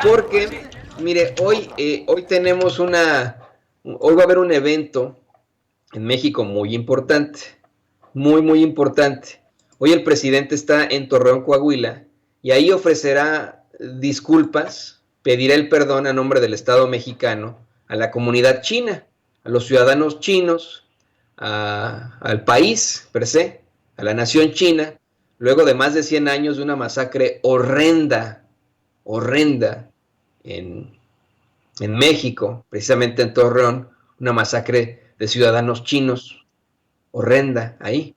porque, mire, hoy tenemos hoy va a haber un evento en México muy importante, muy importante. Hoy el presidente está en Torreón, Coahuila, y ahí ofrecerá disculpas, pedirá el perdón a nombre del Estado mexicano a la comunidad china, a los ciudadanos chinos, al país per se, a la nación china, luego de más de 100 años de una masacre horrenda en, en México, precisamente en Torreón, una masacre de ciudadanos chinos, horrenda ahí.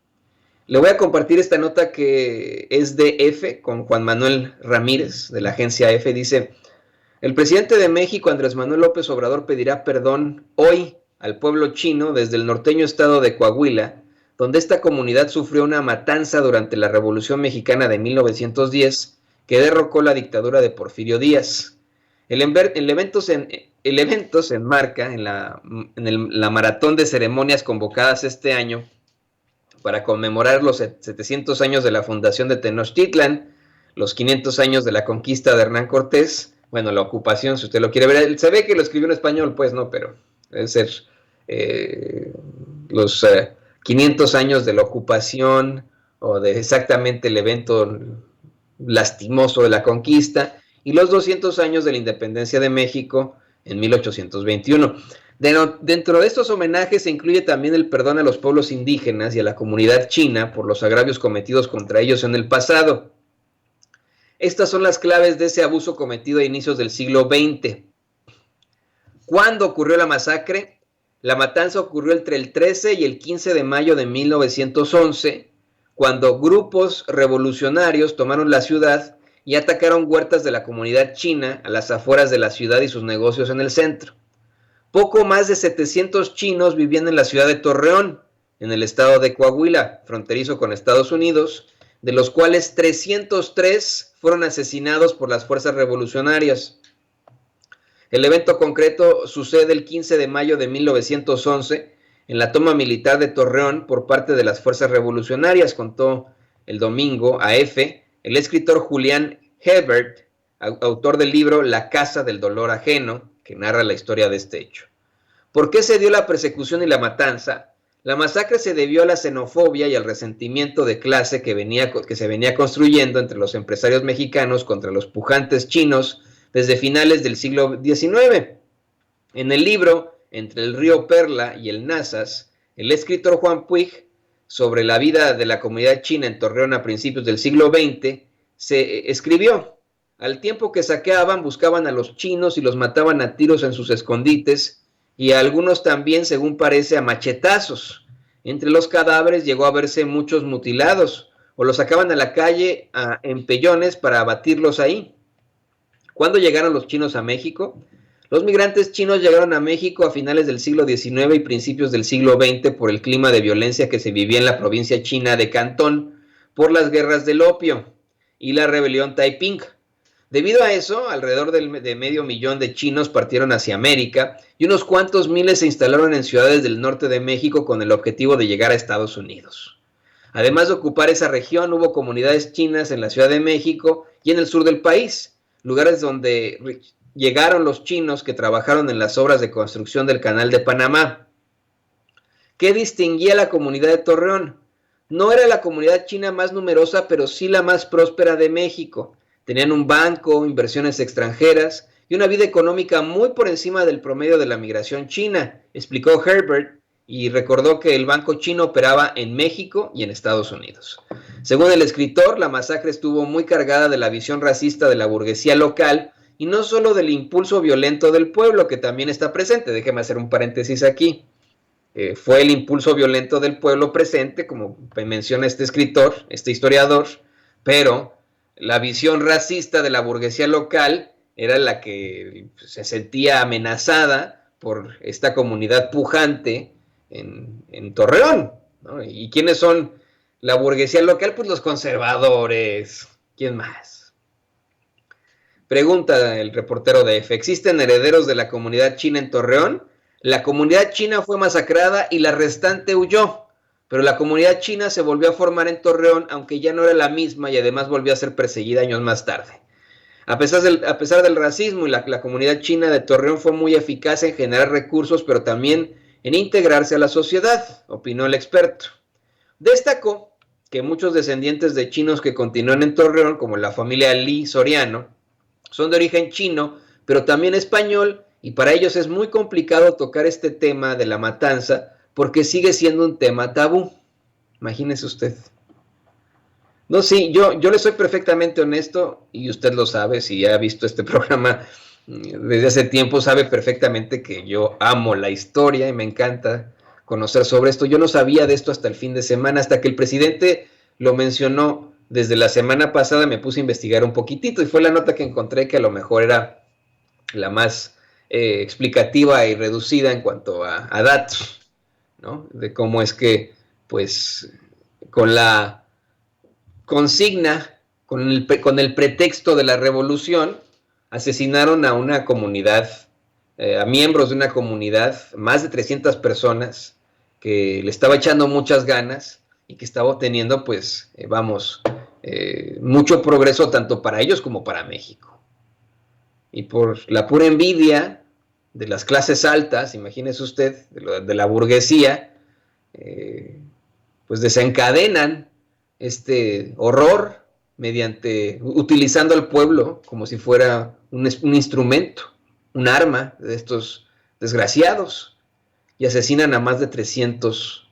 Le voy a compartir esta nota que es de F con Juan Manuel Ramírez de la agencia F. Dice, el presidente de México, Andrés Manuel López Obrador, pedirá perdón hoy al pueblo chino desde el norteño estado de Coahuila, donde esta comunidad sufrió una matanza durante la Revolución Mexicana de 1910 que derrocó la dictadura de Porfirio Díaz. El evento se enmarca en la maratón de ceremonias convocadas este año para conmemorar los 700 años de la fundación de Tenochtitlan, los 500 años de la conquista de Hernán Cortés, bueno, la ocupación, si usted lo quiere ver, se ve que lo escribió en español, pues no, pero debe ser los 500 años de la ocupación o de exactamente el evento lastimoso de la conquista y los 200 años de la independencia de México en 1821. Dentro de estos homenajes se incluye también el perdón a los pueblos indígenas y a la comunidad china por los agravios cometidos contra ellos en el pasado. Estas son las claves de ese abuso cometido a inicios del siglo XX. ¿Cuándo ocurrió la masacre? La matanza ocurrió entre el 13 y el 15 de mayo de 1911, cuando grupos revolucionarios tomaron la ciudad y atacaron huertas de la comunidad china a las afueras de la ciudad y sus negocios en el centro. Poco más de 700 chinos vivían en la ciudad de Torreón, en el estado de Coahuila, fronterizo con Estados Unidos, de los cuales 303 fueron asesinados por las fuerzas revolucionarias. El evento concreto sucede el 15 de mayo de 1911 en la toma militar de Torreón por parte de las fuerzas revolucionarias, contó el domingo a F el escritor Julián Hebert, autor del libro La Casa del Dolor Ajeno, que narra la historia de este hecho. ¿Por qué se dio la persecución y la matanza? La masacre se debió a la xenofobia y al resentimiento de clase que se venía construyendo entre los empresarios mexicanos contra los pujantes chinos desde finales del siglo XIX. En el libro Entre el río Perla y el Nazas, el escritor Juan Puig, sobre la vida de la comunidad china en Torreón a principios del siglo XX, se escribió: al tiempo que saqueaban, buscaban a los chinos y los mataban a tiros en sus escondites, y a algunos también, según parece, a machetazos. Entre los cadáveres llegó a verse muchos mutilados, o los sacaban a la calle a empellones para abatirlos ahí. ¿Cuándo llegaron los chinos a México? Los migrantes chinos llegaron a México a finales del siglo XIX y principios del siglo XX por el clima de violencia que se vivía en la provincia china de Cantón por las guerras del opio y la rebelión Taiping. Debido a eso, alrededor de medio millón de chinos partieron hacia América y unos cuantos miles se instalaron en ciudades del norte de México con el objetivo de llegar a Estados Unidos. Además de ocupar esa región, hubo comunidades chinas en la Ciudad de México y en el sur del país, lugares donde llegaron los chinos que trabajaron en las obras de construcción del Canal de Panamá. ¿Qué distinguía a la comunidad de Torreón? No era la comunidad china más numerosa, pero sí la más próspera de México. Tenían un banco, inversiones extranjeras y una vida económica muy por encima del promedio de la migración china, explicó Herbert, y recordó que el banco chino operaba en México y en Estados Unidos. Según el escritor, la masacre estuvo muy cargada de la visión racista de la burguesía local y no solo del impulso violento del pueblo, que también está presente. Déjeme hacer un paréntesis aquí. Fue el impulso violento del pueblo presente, como menciona este escritor, este historiador, pero la visión racista de la burguesía local era la que se sentía amenazada por esta comunidad pujante en Torreón, ¿no? ¿Y quiénes son la burguesía local? Pues los conservadores. ¿Quién más? Pregunta el reportero de F. ¿Existen herederos de la comunidad china en Torreón? La comunidad china fue masacrada y la restante huyó, pero la comunidad china se volvió a formar en Torreón, aunque ya no era la misma y además volvió a ser perseguida años más tarde. A pesar del racismo, y la comunidad china de Torreón fue muy eficaz en generar recursos, pero también en integrarse a la sociedad, opinó el experto. Destacó que muchos descendientes de chinos que continúan en Torreón, como la familia Li Soriano, son de origen chino, pero también español, y para ellos es muy complicado tocar este tema de la matanza porque sigue siendo un tema tabú. Imagínese usted. No, sí, yo le soy perfectamente honesto y usted lo sabe, si ha visto este programa desde hace tiempo, sabe perfectamente que yo amo la historia y me encanta conocer sobre esto. Yo no sabía de esto hasta el fin de semana, hasta que el presidente lo mencionó desde la semana pasada, me puse a investigar un poquitito y fue la nota que encontré que a lo mejor era la más explicativa y reducida en cuanto a datos, ¿no? De cómo es que, pues, con la consigna, con el pretexto de la revolución, asesinaron a una comunidad, a miembros de una comunidad, más de 300 personas, que le estaba echando muchas ganas y que estaba obteniendo, pues, mucho progreso tanto para ellos como para México. Y por la pura envidia de las clases altas, imagínese usted, de la burguesía, pues desencadenan este horror utilizando al pueblo como si fuera un instrumento, un arma de estos desgraciados, y asesinan a más de 300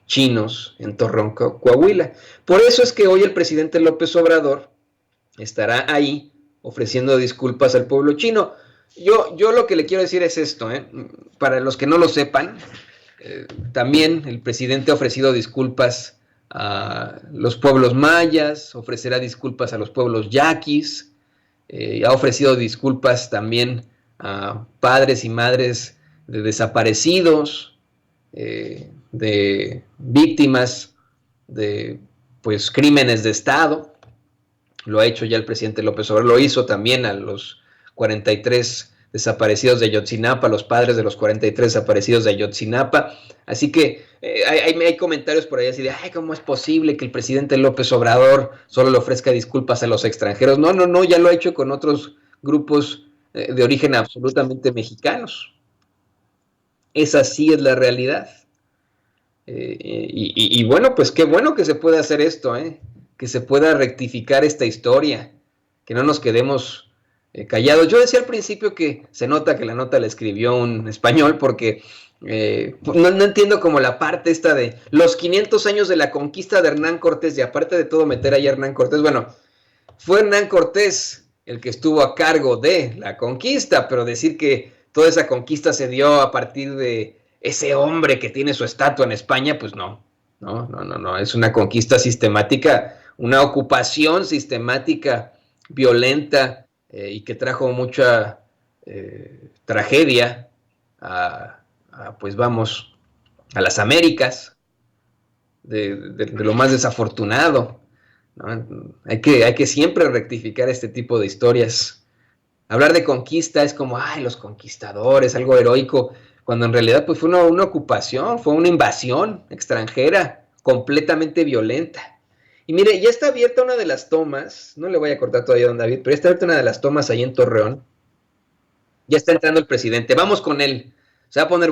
chinos en Torreón, Coahuila. Por eso es que hoy el presidente López Obrador estará ahí ofreciendo disculpas al pueblo chino. Yo lo que le quiero decir es esto, para los que no lo sepan, también el presidente ha ofrecido disculpas a los pueblos mayas, ofrecerá disculpas a los pueblos yaquis, ha ofrecido disculpas también a padres y madres de desaparecidos, de víctimas de, pues, crímenes de Estado. Lo ha hecho ya el presidente López Obrador, lo hizo también a los 43 desaparecidos de Ayotzinapa, los padres de los 43 desaparecidos de Ayotzinapa. Así que hay comentarios por ahí así de, ay, ¿cómo es posible que el presidente López Obrador solo le ofrezca disculpas a los extranjeros? No, ya lo ha hecho con otros grupos de origen absolutamente mexicanos. Esa sí es la realidad. Y bueno, pues qué bueno que se pueda hacer esto, que se pueda rectificar esta historia, que no nos quedemos callados. Yo decía al principio que se nota que la nota la escribió un español porque no entiendo como la parte esta de los 500 años de la conquista de Hernán Cortés, y aparte de todo meter ahí a Hernán Cortés. Bueno, fue Hernán Cortés el que estuvo a cargo de la conquista, pero decir que toda esa conquista se dio a partir de ese hombre que tiene su estatua en España, pues no, es una conquista sistemática, una ocupación sistemática, violenta, y que trajo mucha tragedia pues vamos, a las Américas, de lo más desafortunado, ¿no? Hay que siempre rectificar este tipo de historias. Hablar de conquista es como, ay, los conquistadores, algo heroico, cuando en realidad pues fue una ocupación, fue una invasión extranjera, completamente violenta. Y mire, ya está abierta una de las tomas, no le voy a cortar todavía a don David, pero ya está abierta una de las tomas ahí en Torreón. Ya está entrando el presidente, vamos con él, se va a poner